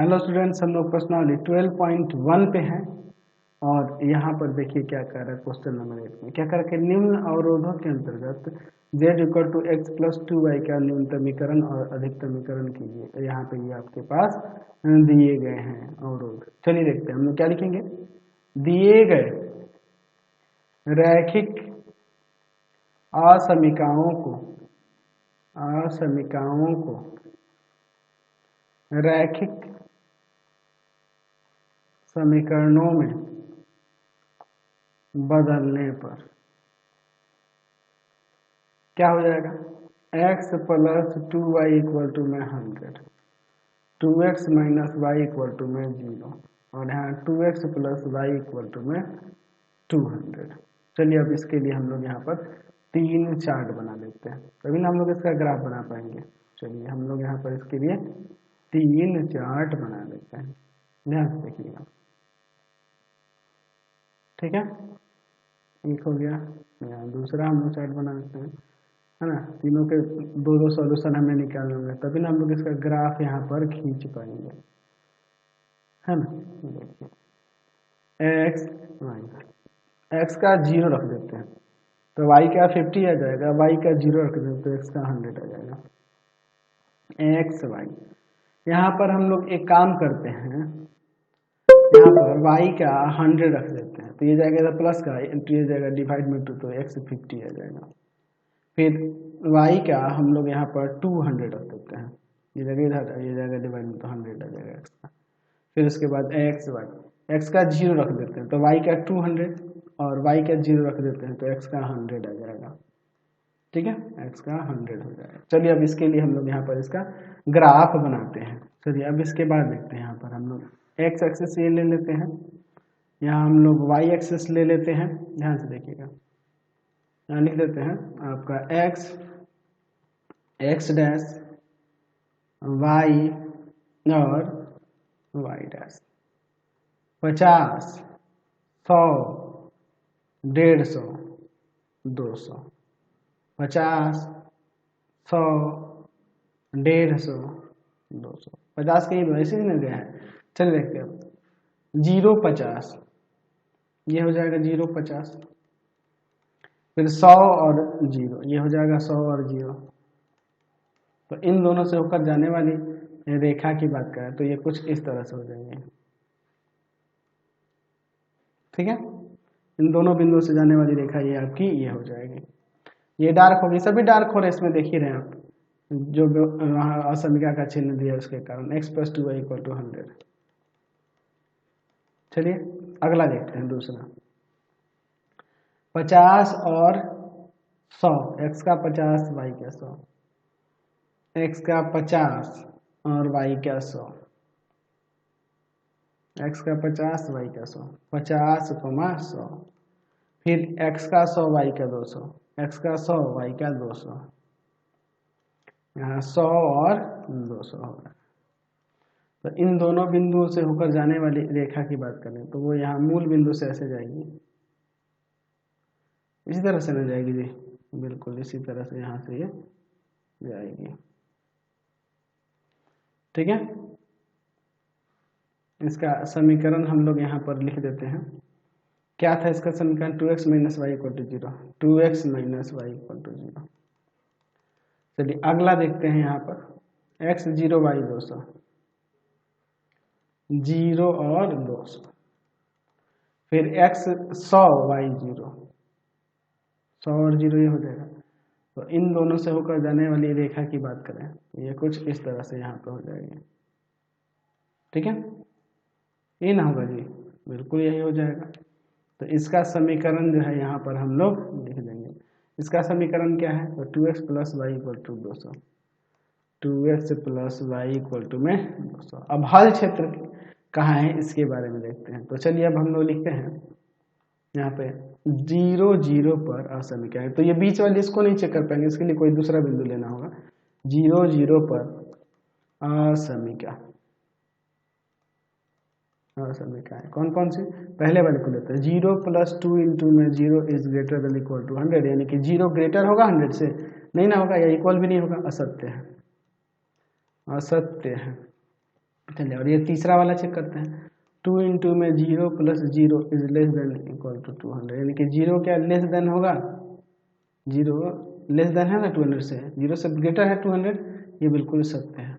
Hello students, हम लोग प्रश्नावली 12.1 पे हैं और यहाँ पर देखिए क्या कह रहा है क्वेश्चन नंबर 8 में। क्या कह रहा है कि निम्न अवरोधों के अंतर्गत z equal to x plus 2y का न्यूनतमीकरण और अधिकतमीकरण कीजिए। तो यहाँ पे ये आपके पास दिए गए हैं अवरोध। चलिए देखते हैं हम लोग क्या लिखेंगे। दिए गए रैखिक असमीकाओं को रैखिक समीकरणों में बदलने पर क्या हो जाएगा। x plus 2y equal to में 100, 2x minus y equal to में 0 और यहाँ 2x plus y equal to में 200। चलिए अब इसके लिए हम लोग यहाँ पर 3 चार्ट बना लेते हैं, तभी ना हम लोग इसका ग्राफ बना पाएंगे। चलिए हम लोग यहाँ पर इसके लिए 3 चार्ट बना लेते हैं, ध्यान से देखिएगा। ठीक है, एक हो गया। यहाँ दूसरा हम लोग चार्ट बना लेते हैं, है ना। तीनों के दो दो सॉल्यूशन हमें निकालना होंगे, तभी ना हम लोग इसका ग्राफ यहाँ पर खींच पाएंगे, है ना। देखिए एक्स वाई, एक्स का 0 रख देते हैं तो वाई का 50 आ जाएगा, वाई का 0 रख देते हैं तो एक्स का 100 आ जाएगा। एक्स वाई, यहाँ पर हम लोग एक काम करते हैं, यहाँ पर y का 100 रख देते हैं तो ये जाएगा प्लस का इंटू ये जाएगा डिवाइड में 2 तो x 50 आ जाएगा। फिर y का हम लोग यहाँ पर 200 रख देते हैं, ये जगह इधर, ये जाएगा डिवाइड में तो 100 आ जाएगा x का। फिर उसके बाद x का 0 रख देते हैं तो y का 200 और y का 0 रख देते हैं तो x का 100 आ जाएगा। ठीक है, x का 100 हो जाएगा। चलिए अब इसके लिए हम लोग यहाँ पर इसका ग्राफ बनाते हैं। चलिए अब इसके बाद देखते हैं, यहाँ पर हम लोग x एक्सिस ये ले लेते हैं, यहाँ हम लोग y एक्सिस ले लेते हैं। ध्यान से देखिएगा, यहाँ लिख देते हैं आपका x डैश y और y डैश 50, 100, 150, 200, 50, 100, 150, 200, 50 के ही ऐसे ही ना गया है। चलिए देखते हैं अब 0, 50, ये हो जाएगा 0, 50। फिर 100 और 0, ये हो जाएगा 100 और 0। तो इन दोनों से होकर जाने वाली रेखा की बात करें तो ये कुछ इस तरह से हो जाएंगे। ठीक है, इन दोनों बिंदुओं से जाने वाली रेखा ये आपकी ये हो जाएगी। ये डार्क होगी, सभी डार्क हो रहे इसमें, देख ही रहे हैं आप, जो असमिका का चिन्ह दिया उसके कारण x plus 2y equal to 100। चलिए अगला देखते हैं, दूसरा 50 और 100, x का 50 y का 100, x का 50 और y का 100, x का 50 y का 100, 50, 100, फिर x का 100 y का 200, x का 100 y का 200, यहाँ 100 और 200 होगा। तो इन दोनों बिंदुओं से होकर जाने वाली रेखा की बात करें तो वो यहाँ मूल बिंदु से ऐसे जाएगी, इसी तरह से ना जाएगी जी, बिल्कुल इसी तरह से यहाँ से ये जाएगी। ठीक है, इसका समीकरण हम लोग यहाँ पर लिख देते हैं। क्या था इसका समीकरण, 2x minus y equal to 0, 2x minus y equal to 0। चलिए अगला देखते हैं, यहाँ पर x 0 y 200, 0 और 200, फिर x 100 y 0, 100 और 0 ये हो जाएगा। तो इन दोनों से होकर जाने वाली रेखा की बात करें ये कुछ इस तरह से यहाँ पर हो जाएगी। ठीक है, ये ना होगा जी, बिल्कुल यही हो जाएगा। तो इसका समीकरण जो है यहाँ पर हम लोग लिख देंगे। इसका समीकरण क्या है, तो 2x plus y equal to 200, 2x plus y equal to में 200। अब हल क्षेत्र कहाँ है इसके बारे में देखते हैं। तो चलिए अब हम लोग लिखते हैं यहाँ पे 0, 0 पर असमीका है, तो ये बीच वाली इसको नहीं चेक कर पाएंगे, इसके लिए कोई दूसरा बिंदु लेना होगा। 0, 0 पर असमीका, असमीका है कौन कौन सी, पहले वाले को लेते हैं। 0 प्लस 2 इंटू में 0 is greater than equal to 100, यानी कि 0 ग्रेटर होगा 100 से, नहीं ना होगा, या इक्वल भी नहीं होगा, असत्य है, असत्य है। चलिए, और ये तीसरा वाला चेक करते हैं। 2 इंटू में 0 plus 0 is less than equal to 200, यानी कि 0 क्या लेस देन होगा, 0 लेस देन है ना 200 से, 0 से ग्रेटर है 200, ये बिल्कुल सत्य है।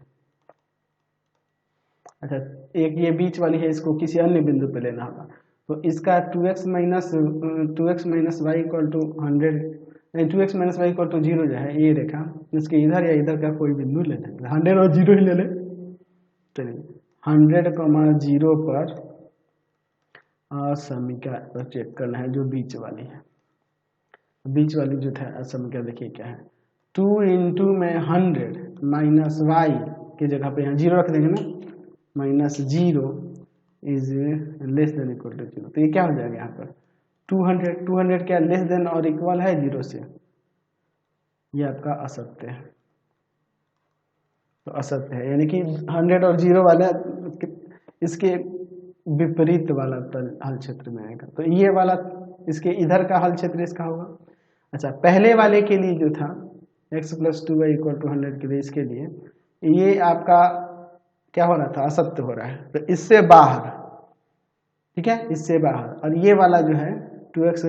अच्छा, एक ये बीच वाली है, इसको किसी अन्य बिंदु पे लेना होगा, तो इसका 2x minus y equal to 100, 2x minus y equal to 0 जो है, ये रेखा इसके इधर या इधर का कोई बिंदु ले लेंगे, 100 और 0 ही ले लें। चलिए 100, 0 पर असमीका पर चेक करना है, जो बीच वाली है। बीच वाली जो था असमीका देखिए क्या है, 2 इंटू में 100 माइनस वाई की जगह पे यहाँ 0 रख देंगे ना, minus 0 is less than equal to 0, तो ये क्या हो जाएगा यहाँ पर 200 क्या लेस देन और इक्वल है 0 से, ये आपका असत्य है। तो असत्य है, यानी कि 100 और 0 वाला इसके विपरीत वाला हल क्षेत्र में आएगा, तो ये वाला इसके इधर का हल क्षेत्र इसका होगा। अच्छा, पहले वाले के लिए जो था x plus 2y equal to 100 के लिए, इसके लिए ये आपका क्या हो रहा था, असत्य हो रहा है, तो इससे बाहर, ठीक है, इससे बाहर। और ये वाला जो है 2x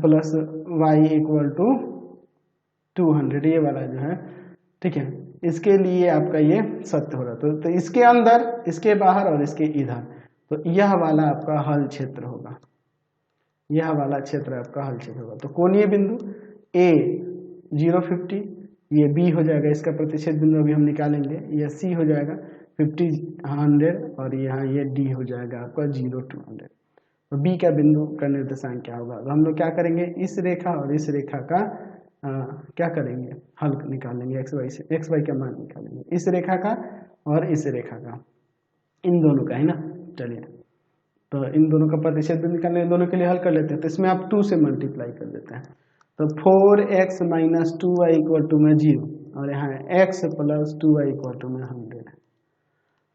plus y equal to 200, ये वाला जो है, ठीक है, इसके लिए आपका ये सत्य हो रहा है। तो इसके अंदर, इसके बाहर और इसके इधर, तो यह वाला आपका हल क्षेत्र होगा, यह वाला क्षेत्र आपका हल क्षेत्र होगा। तो कोणीय बिंदु A 050, ये B हो जाएगा, इसका प्रतिच्छेद बिंदु अभी हम निकालेंगे, यह C हो जाएगा 50 100, और यहाँ ये D हो जाएगा आपका 0 200। तो B का बिंदु का निर्देशांक क्या होगा, तो हम लोग क्या करेंगे, इस रेखा और इस रेखा का क्या करेंगे, हल निकालेंगे, एक्स वाई का मान निकालेंगे, इस रेखा का और इस रेखा का, इन दोनों का है ना। चलिए, तो इन दोनों का प्रतिशत भी निकालने, इन दोनों के लिए हल कर लेते हैं, तो इसमें आप 2 से मल्टीप्लाई कर देते हैं, तो 4x minus 2y equal to में 0, और यहाँ x plus 2y equal to में 100 है,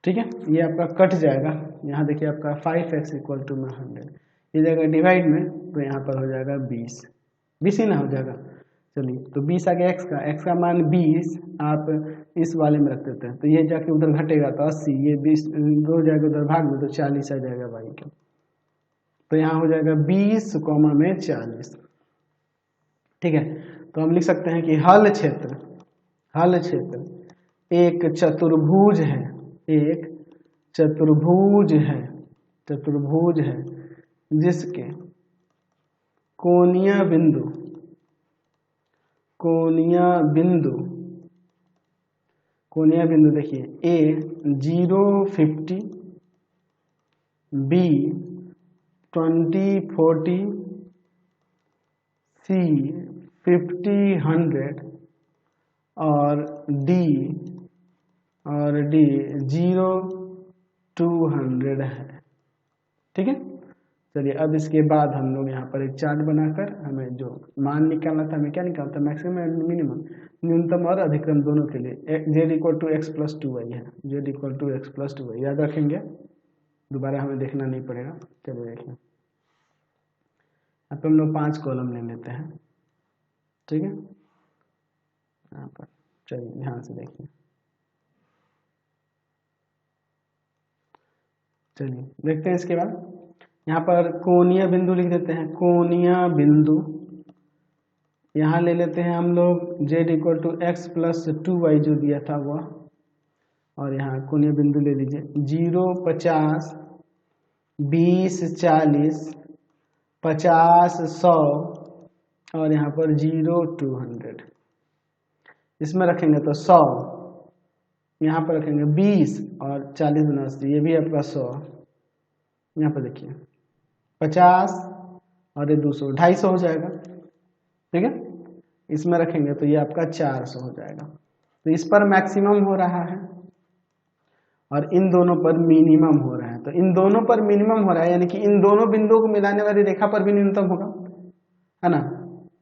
ठीक है, ये आपका कट जाएगा, यहाँ देखिए आपका 5x इक्वल टू में 100, ये जाएगा डिवाइड में, तो यहाँ पर हो जाएगा 20 ही ना हो जाएगा। चलिए, तो 20 आ गया x का मान 20 आप इस वाले में रख देते हैं, तो ये जाके उधर घटेगा तो 80, ये 20 दो जाएगा उधर भाग में, तो 40 आ जाएगा y का, तो यहाँ हो जाएगा 20 में 40, ठीक है। तो हम लिख सकते हैं कि हल क्षेत्र एक चतुर्भुज है, एक चतुर्भुज है जिसके कोणीय बिंदु देखिए A 050, B 20 40, C 50 100, और D 0 200 है, ठीक है। चलिए, अब इसके बाद हम लोग यहाँ पर एक चार्ट बनाकर हमें जो मान निकालना था, हमें क्या निकालना था, मैक्सिमम एंड मिनिमम, न्यूनतम और अधिकतम दोनों के लिए, z equal to x plus 2y है, z equal to x plus 2y याद रखेंगे, दोबारा हमें देखना नहीं पड़ेगा। चलिए देखिए, अब हम लोग 5 कॉलम ले लेते हैं, ठीक है, यहाँ पर चलिए ध्यान से देखिए। चलिए देखते हैं, इसके बाद यहाँ पर कोणीय बिंदु लिख देते हैं, कोणीय बिंदु यहाँ ले लेते हैं हम लोग z equal to x plus 2y जो दिया था वह, और यहाँ कोणीय बिंदु ले लीजिए 0 50 20 40 50 100, और यहाँ पर 0 200, इसमें रखेंगे तो 100, यहाँ पर रखेंगे 20 और 40 गुना 80, ये भी आपका 100, यहाँ पर देखिए 50 और ये 200 250 हो जाएगा, ठीक है। इसमें रखेंगे तो ये आपका 400 हो जाएगा। तो इस पर मैक्सिमम हो रहा है और इन दोनों पर मिनिमम हो रहा है, तो इन दोनों पर मिनिमम हो रहा है, यानी कि इन दोनों बिंदुओं को मिलाने वाली रेखा पर भी न्यूनतम होगा, है ना।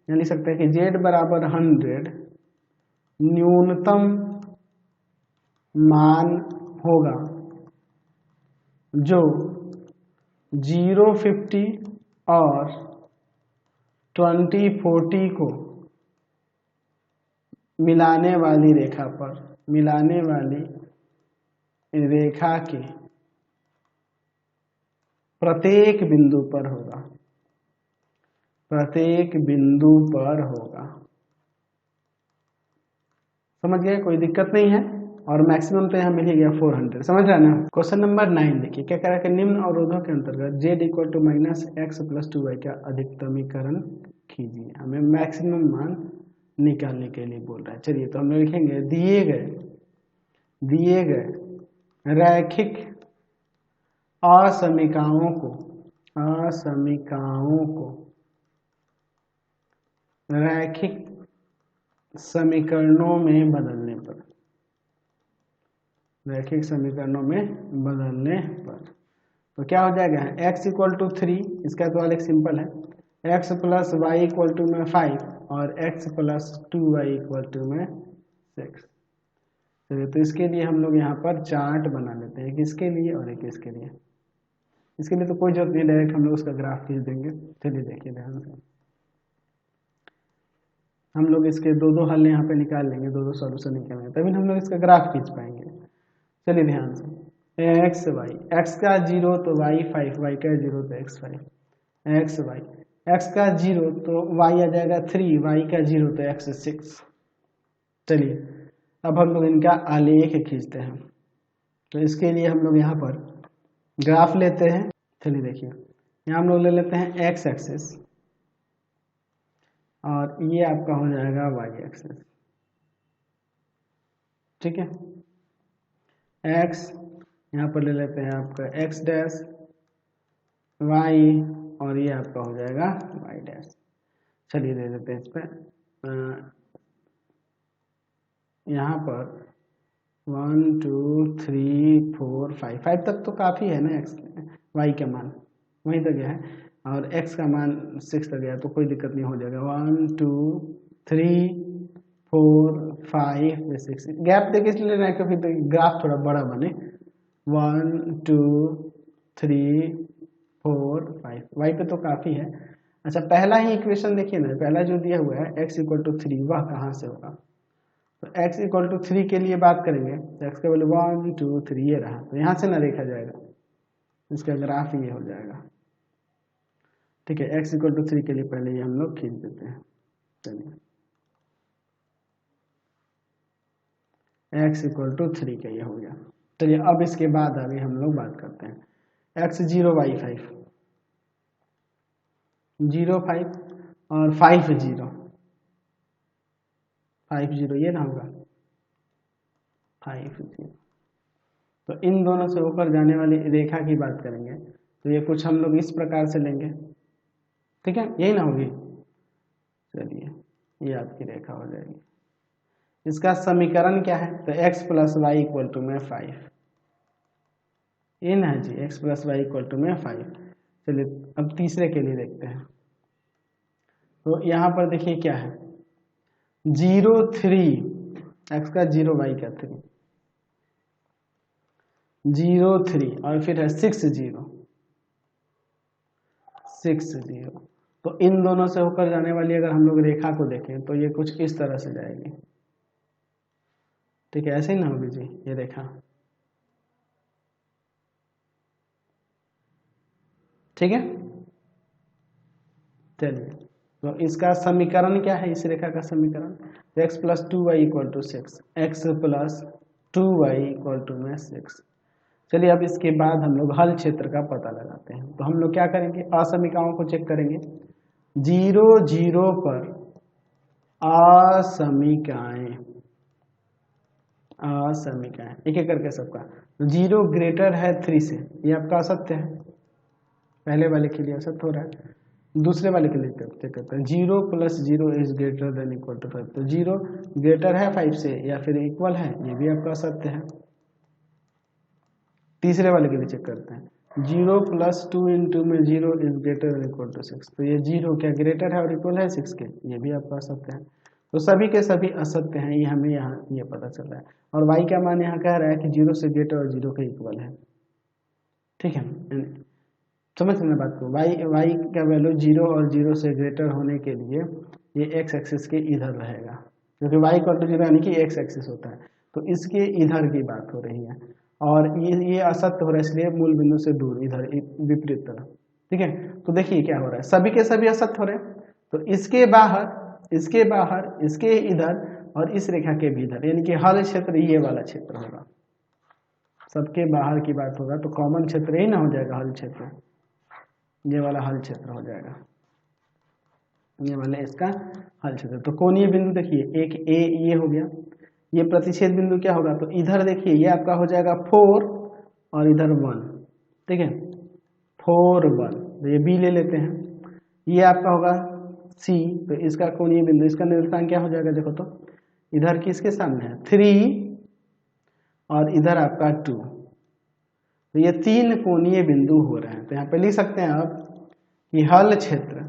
यहाँ लिख सकते हैं कि z बराबर 100 न्यूनतम मान होगा जो 0 50 और 20 40 को मिलाने वाली रेखा पर, मिलाने वाली रेखा के प्रत्येक बिंदु पर होगा, प्रत्येक बिंदु पर होगा। समझ गए, कोई दिक्कत नहीं है। और मैक्सिमम तो यहाँ मिल ही गया 400, समझ रहे ना। क्वेश्चन नंबर 9 देखिए, क्या कह रहा है कि निम्न अवरोधों के अंतर्गत z equal to minus x plus 2y का अधिकतमीकरण कीजिए। हमें मैक्सिमम मान निकालने के लिए बोल रहा है। चलिए तो हम लोग लिखेंगे दिए गए रैखिक असमीकाओं को रैखिक समीकरणों में बदलने पर, रैखिक समीकरणों में बदलने पर तो क्या हो जाएगा, x इक्वल टू 3, इसका तो अलग सिंपल है, x plus y equal to में 5 और x plus 2y equal to में 6। चलिए तो इसके लिए हम लोग यहाँ पर चार्ट बना लेते हैं, एक इसके लिए और एक इसके लिए। इसके लिए तो कोई जरूरत नहीं, डायरेक्ट हम लोग उसका ग्राफ खींच देंगे। चलिए देखिए ध्यान से, हम लोग इसके दो हल यहाँ पे निकाल लेंगे, दो सॉल्यूशन निकालेंगे, तभी हम लोग इसका ग्राफ खींच पाएंगे। चलिए ध्यान से, एक्स वाई, एक्स का 0 तो वाई 5, वाई का 0 तो एक्स 5, एक्स वाई, एक्स का 0 तो वाई आ जाएगा 3, वाई का 0 तो एक्स 6। चलिए अब हम लोग इनका आलेख खींचते हैं। तो इसके लिए हम लोग यहाँ पर ग्राफ लेते हैं। चलिए देखिए, यहाँ हम लोग ले लेते हैं एक्स एक्सिस और ये आपका हो जाएगा वाई एक्सिस, ठीक है। एक्स यहाँ पर ले लेते हैं आपका एक्स डैश, वाई और ये आपका हो जाएगा वाई डैश। चलिए दे देते हैं इस पर, यहाँ पर 1 2 3 4 5 तक तो काफ़ी है ना, एक्स वाई का मान वहीं तक गया है और x का मान 6 तक गया, तो कोई दिक्कत नहीं, हो जाएगा 1 2 3 4 5 6। गैप देखिए इसलिए लेना है क्योंकि तो ग्राफ थोड़ा बड़ा बने। 1 2 3 4 5, वाई पे तो काफ़ी है। अच्छा पहला ही इक्वेशन देखिए ना, पहला जो दिया हुआ है x इक्वल टू 3, वह कहाँ से होगा, तो x इक्वल टू 3 के लिए बात करेंगे तो x का वैल्यू 1 2 3 ये रहा, तो यहाँ से ना देखा जाएगा, इसका ग्राफ ये हो जाएगा, ठीक है। x इक्वल टू 3 के लिए पहले ये हम लोग खींच देते हैं। चलिए x इक्वल टू 3 का ये हो गया। चलिए अब इसके बाद आगे हम लोग बात करते हैं x 0 y 5, 0 5 और 5 0 5 0 ये ना होगा 5 0। तो इन दोनों से होकर जाने वाली रेखा की बात करेंगे तो ये कुछ हम लोग इस प्रकार से लेंगे, ठीक है, यही ना होगी। चलिए ये आपकी रेखा हो जाएगी। इसका समीकरण क्या है, तो x plus y equal to में 5, ये ना है जी, x plus y equal to में 5। चलिए अब तीसरे के लिए देखते हैं। तो यहाँ पर देखिए क्या है, 0 3, x का 0 y का 3, 0 3 और फिर है 6 0 6 0। तो इन दोनों से होकर जाने वाली अगर हम लोग रेखा को देखें तो ये कुछ इस तरह से जाएगी, ठीक है, ऐसे ही ना होगी जी ये रेखा, ठीक है। चलिए तो इसका समीकरण क्या है, इस रेखा का समीकरण, तो x plus 2y equal to 6, x plus 2y equal to में 6। चलिए अब इसके बाद हम लोग हल क्षेत्र का पता लगाते हैं। तो हम लोग क्या करेंगे, असमीकाओं को चेक करेंगे, 0 0 पर असमीकाएं एक एक करके सबका। 0 ग्रेटर है 3 से, ये आपका असत्य है, पहले वाले के लिए असत्य हो रहा है। दूसरे वाले के लिए चेक करते हैं, 0 plus 0 is greater than equal to 5, तो 0 ग्रेटर है 5 से या फिर इक्वल है, ये भी आपका असत्य है। तीसरे वाले के लिए चेक करते हैं, 0 प्लस 2 इंटू में 0 is greater than equal to 6, तो ये 0 क्या ग्रेटर है और इक्वल है 6 के, ये भी आपका असत्य है। तो सभी के सभी असत्य हैं, ये हमें यहाँ ये पता चल रहा है। और y का मान यहाँ कह रहा है कि 0 से ग्रेटर और 0 के इक्वल है, ठीक है, समझ लेना बात को। y का वैल्यू 0 और 0 से ग्रेटर होने के लिए ये x एक्सिस के इधर रहेगा, क्योंकि y इक्वल टू 0 यानी कि x एक्सिस होता है, तो इसके इधर की बात हो रही है। और ये असत्य हो रहा है, इसलिए मूल बिंदु से दूर इधर विपरीत तरफ। ठीक है, तो देखिए क्या हो रहा है, सभी के सभी असत्य हो रहे हैं, तो इसके बाहर, इसके बाहर, इसके इधर और इस रेखा के भी इधर, यानी कि हल क्षेत्र ये वाला क्षेत्र होगा। सबके बाहर की बात होगा तो कॉमन क्षेत्र ही ना हो जाएगा हल क्षेत्र, ये वाला हल क्षेत्र हो जाएगा, ये वाला इसका हल क्षेत्र। तो कोणीय बिंदु देखिए, एक ए ये हो गया, ये प्रतिच्छेद बिंदु क्या होगा, तो इधर देखिए ये आपका हो जाएगा 4 और इधर 1। ठीक है, 4 1, तो ये बी ले लेते हैं। ये आपका होगा सी, तो इसका कोणीय बिंदु, इसका निर्देशांक क्या हो जाएगा, देखो तो इधर किसके सामने है 3 और इधर आपका 2, तो ये 3 कोणीय बिंदु हो रहे हैं। तो यहाँ पे लिख सकते हैं आप कि हल क्षेत्र,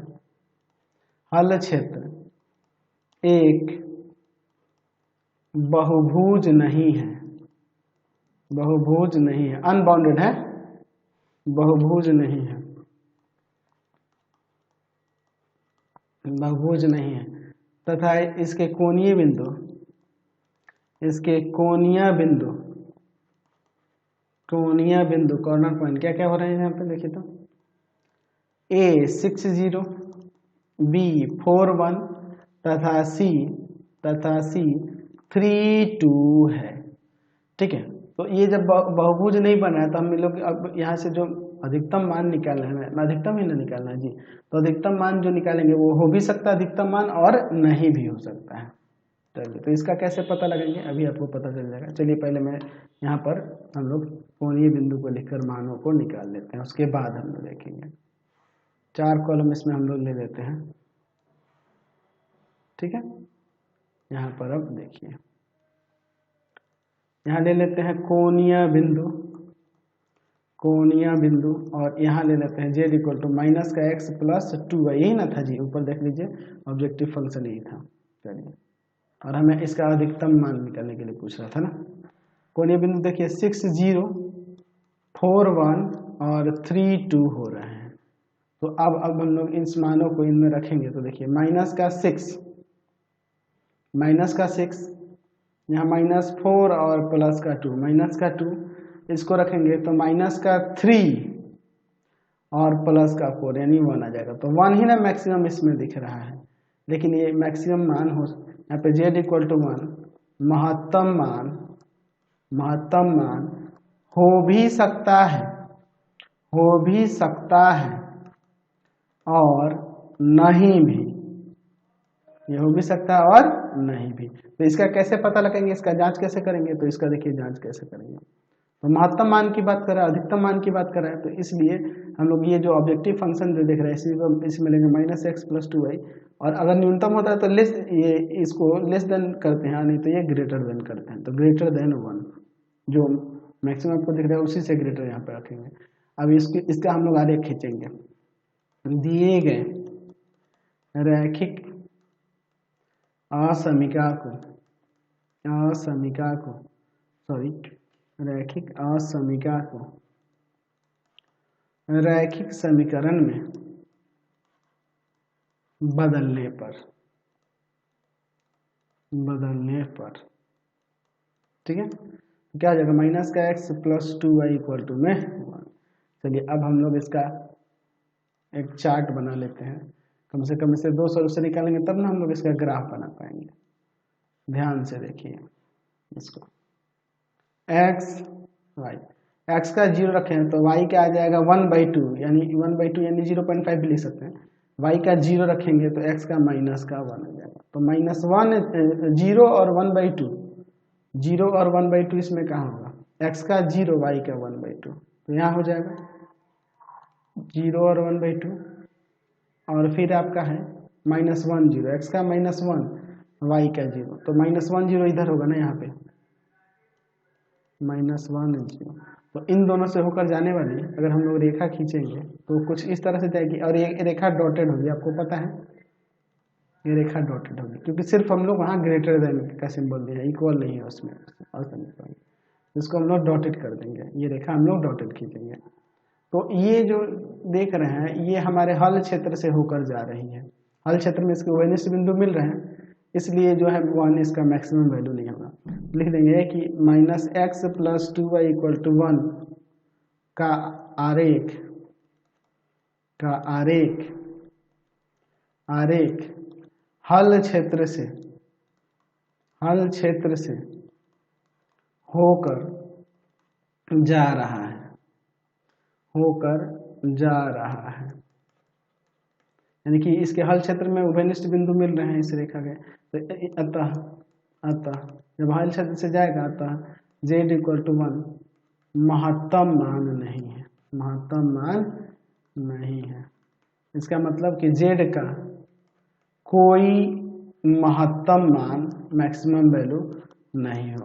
हल क्षेत्र एक बहुभुज नहीं है, बहुभुज नहीं है, अनबाउंडेड है, बहुभुज नहीं है, बहुभुज नहीं है, तथा इसके कोणीय बिंदु, इसके कोणीय बिंदु, कोणीय बिंदु कॉर्नर पॉइंट क्या क्या हो रहे हैं यहाँ पे देखिए तो, ए 6 0, बी 4 1 तथा सी 3 2 है। ठीक है, तो ये जब बहुभुज नहीं बना है तो हम लोग अब यहाँ से जो अधिकतम मान निकालना है, अधिकतम ही ना निकालना है जी, तो अधिकतम मान जो निकालेंगे वो हो भी सकता है अधिकतम मान और नहीं भी हो सकता है। चलिए, तो इसका कैसे पता लगाएंगे अभी आपको पता चल जाएगा। चलिए पहले मैं यहाँ पर हम लोग कोणीय बिंदु को लिखकर मानों को निकाल लेते हैं, उसके बाद हम लोग देखेंगे। 4 कॉलम इसमें हम लोग ले लेते हैं। ठीक है, यहाँ पर अब देखिए, यहाँ ले लेते हैं कोणीय बिंदु, कोणीय बिंदु, और यहाँ ले लेते हैं z इक्वल टू माइनस का x प्लस 2y, यही ना था जी, ऊपर देख लीजिए ऑब्जेक्टिव फंक्शन यही था। चलिए, और हमें इसका अधिकतम मान निकालने के लिए पूछ रहा था ना। कोणीय बिंदु देखिए 6 0, 4 1 और 3 2 हो रहे हैं। तो अब हम लोग इन मानों को इनमें रखेंगे, तो देखिए माइनस का 6, माइनस का 6, यहाँ माइनस 4 और प्लस का 2, माइनस का 2, इसको रखेंगे तो माइनस का 3 और प्लस का 4 यानी 1 आ जाएगा। तो 1 ही ना मैक्सिमम इसमें दिख रहा है, लेकिन ये मैक्सिमम मान हो, यहाँ पे z इक्वल टू 1 महत्तम मान, महत्तम मान हो भी सकता है, हो भी सकता है और नहीं भी, ये हो भी सकता है और नहीं भी। तो इसका कैसे पता लगाएंगे, इसका जांच कैसे करेंगे, तो इसका देखिए जांच कैसे करेंगे। तो महत्तम मान की बात कर रहा है, अधिकतम मान की बात कर रहा है, तो इसलिए हम लोग ये जो ऑब्जेक्टिव फंक्शन जो देख रहे हैं इसमें लेंगे माइनस एक्स प्लस 2y, और अगर न्यूनतम होता है तो लेस, ये इसको लेस देन करते हैं, नहीं तो ये ग्रेटर देन करते हैं। तो ग्रेटर देन 1 जो मैक्सिमम आपको दिख रहा है उसी से ग्रेटर यहाँ पे रखेंगे। अब इसका हम लोग आरेख खींचेंगे, दिए गए रैखिक असमीका को, असमीका को, सॉरी रैखिक असमीका को रैखिक समीकरण में बदलने पर, बदलने पर, ठीक है, क्या हो जाएगा माइनस का x plus 2y equal to में 1। चलिए अब हम लोग इसका एक चार्ट बना लेते हैं, कम से कम इसे 2 सॉल्यूशन निकालेंगे तब ना हम लोग इसका ग्राफ बना पाएंगे। ध्यान से देखिए इसको, x y, x का 0 रखें तो y क्या आ जाएगा 1/2, यानी 1/2 यानी 0.5 भी लिख सकते हैं। y का 0 रखेंगे तो x का माइनस का 1 आ जाएगा। तो माइनस 1 0 और 1/2, 0 और 1/2 इसमें कहाँ होगा, x का 0 y का 1/2, तो यहाँ हो जाएगा 0 और 1/2, और फिर आपका है माइनस 1 0, x का माइनस 1 y का 0, तो माइनस 1 0 इधर होगा ना, यहाँ पे माइनस 1 0। तो इन दोनों से होकर जाने वाली अगर हम लोग रेखा खींचेंगे तो कुछ इस तरह से जाएगी, और ये रेखा डॉटेड होगी, आपको पता है ये रेखा डॉटेड होगी, क्योंकि सिर्फ हम लोग वहाँ ग्रेटर देन का सिंबल दिया है, इक्वल नहीं है उसमें, इसको हम लोग डॉटेड कर देंगे, ये रेखा हम लोग डॉटेड खींचेंगे। तो ये जो देख रहे हैं ये हमारे हल क्षेत्र से होकर जा रही है, हल क्षेत्र में इसके ओएनएस बिंदु मिल रहे हैं, इसलिए जो है 1 इसका मैक्सिमम वैल्यू नहीं होगा। लिख देंगे कि -x + 2y = 1 का आरेख हल क्षेत्र से होकर जा रहा है, यानी कि इसके हल क्षेत्र में उभयनिष्ठ बिंदु मिल रहे हैं इस रेखा के, तो अतः जब हल क्षेत्र से जाएगा अतः z = 1 महत्तम मान नहीं है। इसका मतलब कि z का कोई महत्तम मान मैक्सिमम वैल्यू नहीं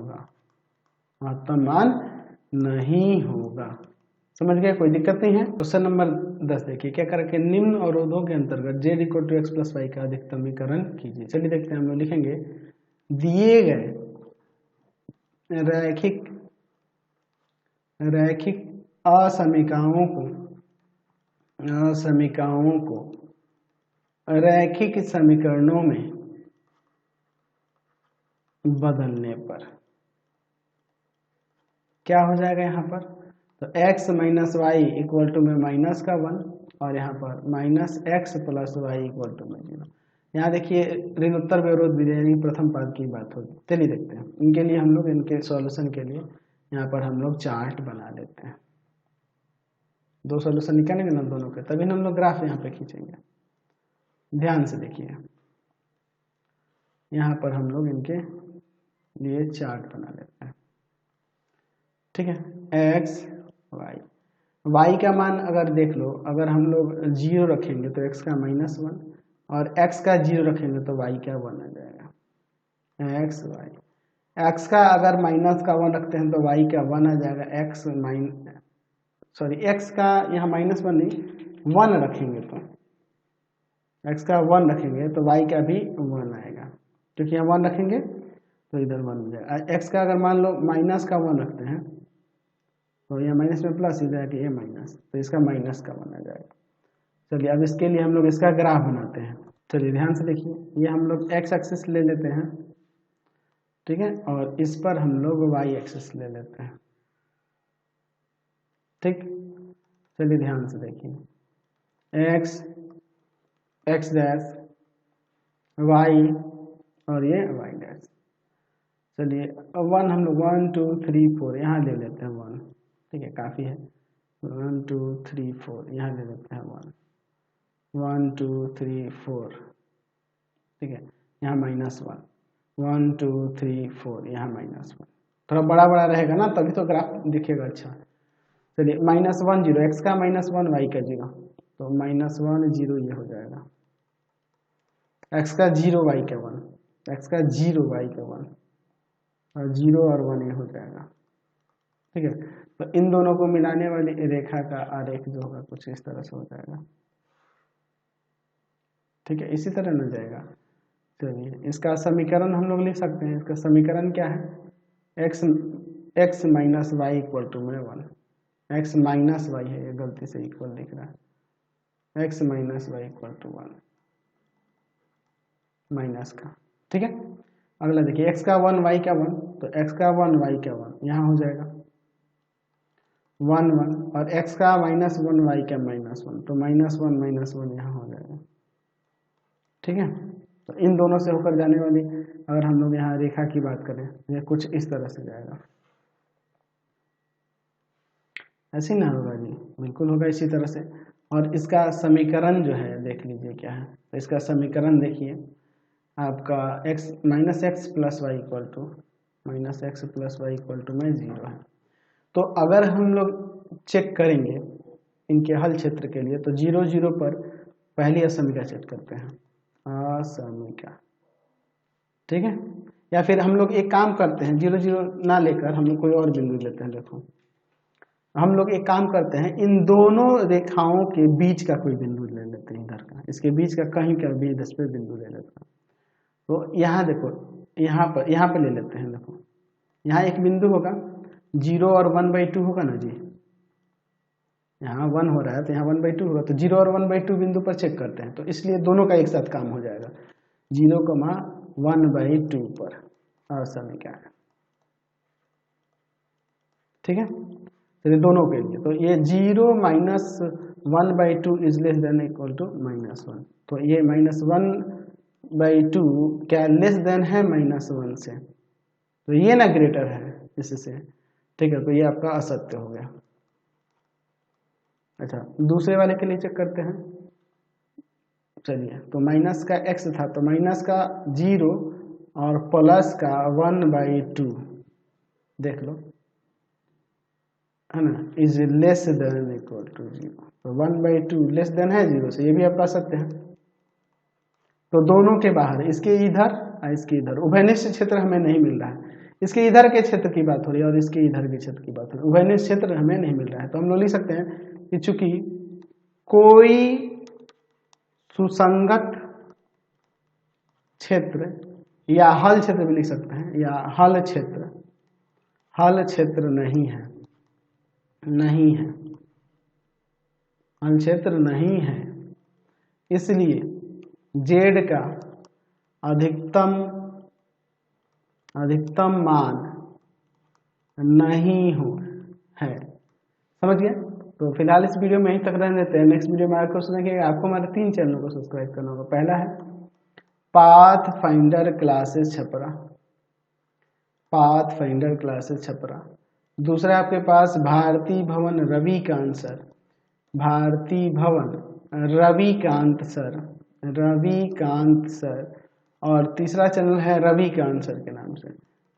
होगा, समझ गए? कोई दिक्कत नहीं है। क्वेश्चन नंबर 10 देखिए, क्या करके निम्न अवरोधों के अंतर्गत z = x + y का अधिकतमीकरण कीजिए। चलिए देखते हैं, हम लोग लिखेंगे दिए गए रैखिक असमीकाओं को रैखिक समीकरणों में बदलने पर क्या हो जाएगा यहाँ पर, तो x - y = में माइनस का 1 और यहाँ पर -x + y = में 0। यहाँ देखिए ऋणोत्तर व्यवरोध विधि प्रथम पाद की बात होगी। चलिए देखते हैं, इनके लिए हम लोग इनके सॉल्यूशन के लिए यहाँ पर हम लोग चार्ट बना लेते हैं। 2 सॉल्यूशन निकालेंगे ना दोनों के, तभी हम लोग ग्राफ यहाँ पे खींचेंगे। ध्यान से देखिए, यहाँ पर हम लोग इनके लिए चार्ट बना लेते हैं, ठीक है। x y का मान अगर देख लो, अगर हम लोग 0 रखेंगे तो x का -1 और x का 0 रखेंगे तो y का 1 आ जाएगा। x का अगर -1 रखते हैं तो y का 1 आ जाएगा। x का यहाँ -1 नहीं 1 रखेंगे तो x का 1 रखेंगे तो y का भी 1 आएगा, क्योंकि यहाँ 1 रखेंगे तो इधर 1 हो जाएगा। x का अगर मान लो -1 रखते हैं तो यहाँ माइनस में प्लस, इधर ये माइनस, तो इसका माइनस का 1 आ जाएगा। चलिए अब इसके लिए हम लोग इसका ग्राफ बनाते हैं। चलिए ध्यान से देखिए, ये हम लोग x एक्सिस ले लेते हैं, ठीक है, और इस पर हम लोग y एक्सिस ले लेते हैं, ठीक। चलिए ध्यान से देखिए, x डैश y और ये y डैश। चलिए 1 हम लोग 1 2 3 4 यहाँ ले लेते हैं 1, ठीक है, काफ़ी है। 1 2 3 4 यहाँ ले लेते हैं 1 1 2 3 4, ठीक है, यहाँ -1 1 2 3 4 यहाँ -1, थोड़ा बड़ा बड़ा रहेगा ना तभी तो ग्राफ दिखेगा अच्छा। चलिए -1 0, x का -1 y का 0, तो -1 0 ये हो जाएगा। x का 0 y का 1, x का 0 y का 1 और 0 और 1 ये हो जाएगा, ठीक है। तो इन दोनों को मिलाने वाली रेखा का आरेख जो होगा कुछ इस तरह से हो जाएगा, ठीक है, इसी तरह न जाएगा। चलिए इसका समीकरण हम लोग लिख सकते हैं। इसका समीकरण क्या है, x - y = में 1, x माइनस y है, ये गलती से इक्वल लिख रहा है, x - y = 1 माइनस का, ठीक है। अगला देखिए, x का 1 y का 1, तो x का 1 y का 1 यहाँ हो जाएगा 1 1, और x का -1 y का -1, तो -1 यहाँ हो जाएगा, ठीक है। तो इन दोनों से होकर जाने वाली अगर हम लोग यहाँ रेखा की बात करें, ये कुछ इस तरह से जाएगा, ऐसे ना होगा जी, बिल्कुल होगा इसी तरह से। और इसका समीकरण जो है देख लीजिए क्या है, तो इसका समीकरण देखिए आपका x - x + y = में 0 है। तो अगर हम लोग चेक करेंगे इनके हल क्षेत्र के लिए, तो 0 0 पर पहली असमीका सेट करते हैं, असमीका, ठीक है। या फिर हम लोग एक काम करते हैं, 0 0 ना लेकर हम लोग कोई और बिंदु लेते हैं। देखो हम लोग एक काम करते हैं, इन दोनों रेखाओं के बीच का कोई बिंदु ले लेते हैं, इधर का, इसके बीच का कहीं का भी 10 पे बिंदु ले लेते हैं। तो यहाँ देखो, यहाँ पर ले लेते हैं। देखो यहाँ एक बिंदु होगा, 0 और 1/2 होगा ना जी, यहाँ 1 हो रहा है तो यहाँ 1/2 होगा, तो 0 और 1/2 बिंदु पर चेक करते हैं, तो इसलिए दोनों का एक साथ काम हो जाएगा। 0, 1/2 पर, और समीकरण, ठीक है। चलिए दोनों के लिए, तो ये 0 minus 1/2 is less than equal to -1, तो ये -1/2 क्या लेस देन है -1 से, तो ये ना ग्रेटर है इससे, ठीक है, तो ये आपका असत्य हो गया। अच्छा, दूसरे वाले के लिए चेक करते हैं। चलिए, तो माइनस का x था, तो माइनस का 0 और प्लस का 1/2, देख लो, है ना, is less than equal to 0, तो 1/2 लेस देन है 0 से, ये भी आप पा सकते हैं। तो दोनों के बाहर, इसके इधर और इसके इधर, उभयनिष्ठ क्षेत्र हमें नहीं मिल रहा है, इसके इधर के क्षेत्र की बात हो रही है और इसके इधर के क्षेत्र की बात हो रही है, उभयनिष्ठ क्षेत्र हमें नहीं मिल रहा है, तो हम लोग लिख सकते हैं कि चूंकि कोई सुसंगत क्षेत्र या हल क्षेत्र भी लिख सकते हैं, या हल क्षेत्र नहीं है, हल क्षेत्र नहीं है, इसलिए z का अधिकतम मान नहीं हो है, समझ गए। तो फिलहाल इस वीडियो में यहीं तक रहने देते हैं, नेक्स्ट वीडियो में आपको सुनेंगे। आपको हमारे 3 चैनलों को सब्सक्राइब करना होगा। पहला है पाथ फाइंडर क्लासेस छपरा, दूसरा आपके पास भारती भवन रविकांत सर, और तीसरा चैनल है रविकांत सर के नाम से।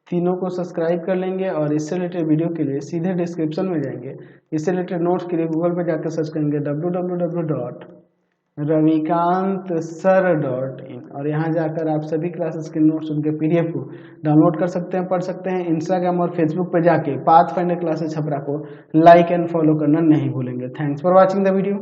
तीनों को सब्सक्राइब कर लेंगे और इससे रिलेटेड वीडियो के लिए सीधे डिस्क्रिप्शन में जाएंगे, इससे रिलेटेड नोट्स के लिए गूगल पर जाकर सर्च करेंगे www.ravikantsir.in, और यहाँ जाकर आप सभी क्लासेस के नोट्स, उनके PDF को डाउनलोड कर सकते हैं, पढ़ सकते हैं। इंस्टाग्राम और फेसबुक पर जाके पाथ फाइंडर क्लासेस छपरा को लाइक एंड फॉलो करना नहीं भूलेंगे। Thanks for watching the video.